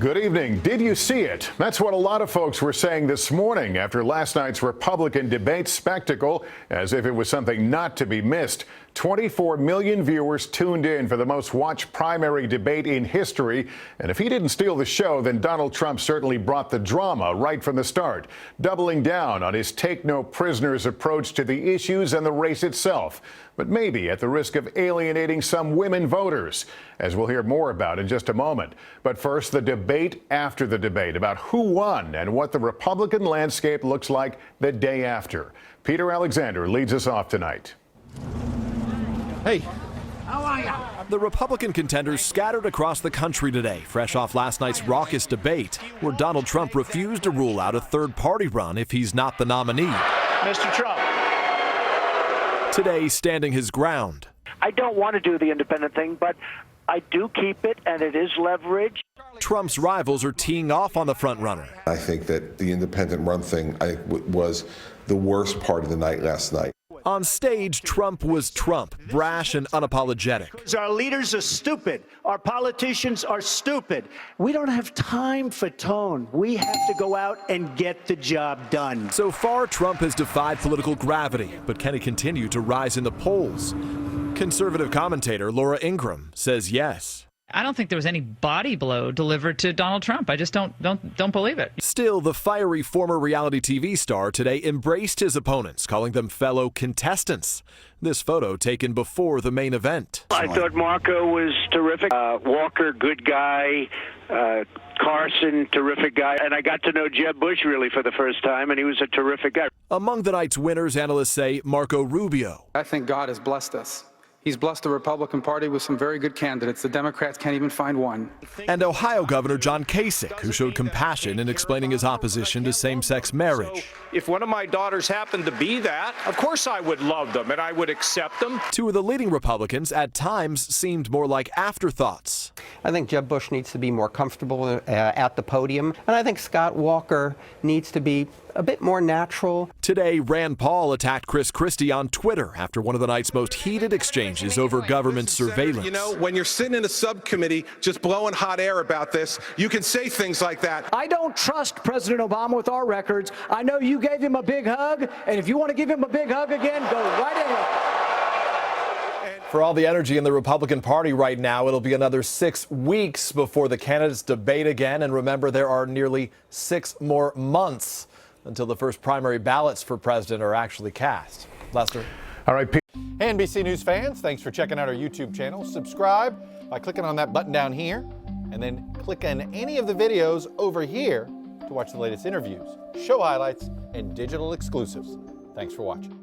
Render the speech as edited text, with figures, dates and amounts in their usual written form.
Good evening. Did you see it? That's what a lot of folks were saying this morning after last night's Republican debate spectacle, as if it was something not to be missed. 24 million viewers tuned in for the most watched primary debate in history. And if he didn't steal the show, then Donald Trump certainly brought the drama right from the start, doubling down on his take no prisoners approach to the issues and the race itself, but maybe at the risk of alienating some women voters, as we'll hear more about in just a moment. But first, the debate after the debate about who won and what the Republican landscape looks like the day after. Peter Alexander leads us off tonight. Hey. How are you? The Republican contenders scattered across the country today, fresh off last night's raucous debate, where Donald Trump refused to rule out a third-party run if he's not the nominee. Mr. Trump. Today, standing his ground. I don't want to do the independent thing, but I do keep it, and it is leverage. Trump's rivals are teeing off on the front-runner. I think that the independent run thing was the worst part of the night last night. On stage, Trump was Trump, brash and unapologetic. Our leaders are stupid. Our politicians are stupid. We don't have time for tone. We have to go out and get the job done. So far, Trump has defied political gravity, but can he continue to rise in the polls? Conservative commentator Laura Ingraham says yes. I don't think there was any body blow delivered to Donald Trump. I just don't believe it. Still, the fiery former reality TV star today embraced his opponents, calling them fellow contestants. This photo taken before the main event. I thought Marco was terrific. Walker, good guy. Carson, terrific guy. And I got to know Jeb Bush really for the first time, and he was a terrific guy. Among the night's winners, analysts say Marco Rubio. I think God has blessed us. He's blessed the Republican Party with some very good candidates. The Democrats can't even find one. And Ohio Governor John Kasich, who showed compassion in explaining his opposition to same-sex marriage. So if one of my daughters happened to be that, of course I would love them and I would accept them. Two of the leading Republicans at times seemed more like afterthoughts. I think Jeb Bush needs to be more comfortable at the podium, and I think Scott Walker needs to be a bit more natural. Today, Rand Paul attacked Chris Christie on Twitter after one of the night's most heated exchanges over government surveillance. You know, when you're sitting in a subcommittee just blowing hot air about this, you can say things like that. I don't trust President Obama with our records. I know you gave him a big hug, and if you want to give him a big hug again, go right ahead. For all the energy in the Republican Party right now, it'll be another 6 weeks before the candidates debate again. And remember, there are nearly 6 more months until the first primary ballots for president are actually cast. Lester. All right, Pete. Hey, NBC News fans, thanks for checking out our YouTube channel. Subscribe by clicking on that button down here, and then click on any of the videos over here to watch the latest interviews, show highlights, and digital exclusives. Thanks for watching.